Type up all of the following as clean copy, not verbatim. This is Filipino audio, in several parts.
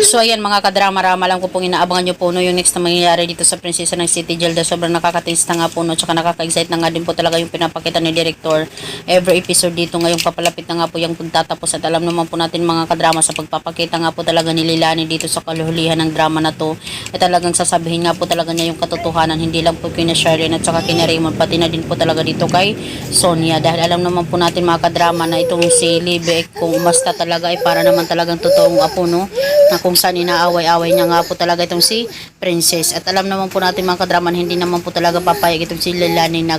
So ayan mga kadrama-rama lang ko pong inaabangan nyo po no, yung next na mangyayari dito sa Prinsesa ng City Gelda. Sobrang nakaka-taste na nga po no, tsaka nakaka-excite na nga din po talaga yung pinapakita ni Director. Every episode dito ngayong papalapit na nga po yung pagtatapos, at alam naman po natin mga kadrama sa pagpapakita nga po talaga ni Lilani dito sa kaluhulihan ng drama na to, ay talagang sasabihin nga po talaga niya yung katotohanan, hindi lang po kina Charlene at saka kina Raymond, pati na din po talaga dito kay Sonia, dahil alam naman po natin mga kadrama na itong si Libby kung basta talaga ay para naman talagang totoong apo no, na kung saan inaaway-away niya nga po talaga itong si Princess. At alam naman po natin mga kadraman, hindi naman po talaga papayag itong si Lilani na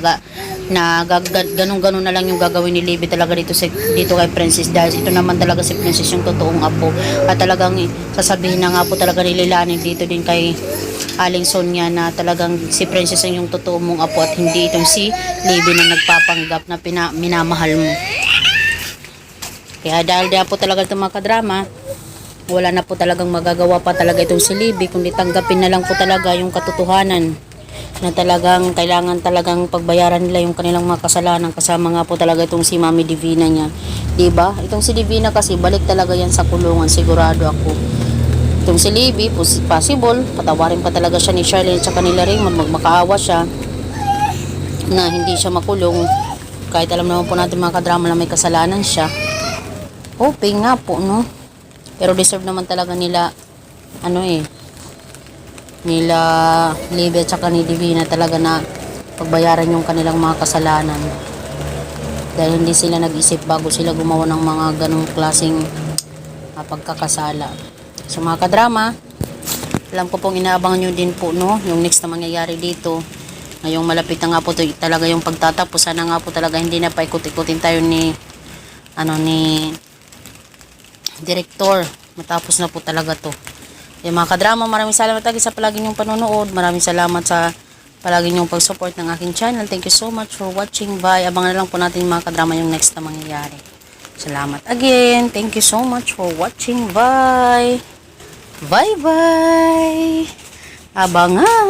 ganun-ganun na lang yung gagawin ni Libby talaga dito kay Princess, dahil ito naman talaga si Princess yung totoong apo, at talagang sasabihin na nga po talaga ni Lilani dito din kay Aling Sonia na talagang si Princess ang yung totoo mong apo at hindi itong si Libby na nagpapanggap na minamahal mo. Kaya dahil diyan po talaga itong mga kadrama, wala na po talagang magagawa pa talaga itong si Libby, kundi tanggapin na lang po talaga yung katotohanan na talagang kailangan talagang pagbayaran nila yung kanilang mga kasalanan, kasama nga po talaga itong si Mami Divina niya, diba? Itong si Divina kasi balik talaga yan sa kulungan, sigurado ako. Itong si Libby, possible patawarin pa talaga siya ni Charlene at kanila Raymond, magmakaawa siya na hindi siya makulong, kahit alam naman po natin mga kadrama na may kasalanan siya. Hoping nga po no, pero deserve naman talaga nila nila Libby at saka ni Divina talaga na pagbayaran yung kanilang mga kasalanan, dahil hindi sila nag-isip bago sila gumawa ng mga ganong klaseng pagkakasala. So mga kadrama, alam ko pong inaabangan nyo din po no, yung next na mangyayari dito. Ngayong malapit na nga po talaga yung pagtatapos, sana nga po talaga hindi na paikot-ikutin tayo ni Director, matapos na po talaga to. Yung mga kadrama, maraming salamat lagi sa palagi niyong panonood. Maraming salamat sa palagi niyong pag-support ng aking channel. Thank you so much for watching. Bye. Abangan na lang po natin mga kadrama yung next na mangyayari. Salamat again. Thank you so much for watching. Bye. Bye bye. Abangan.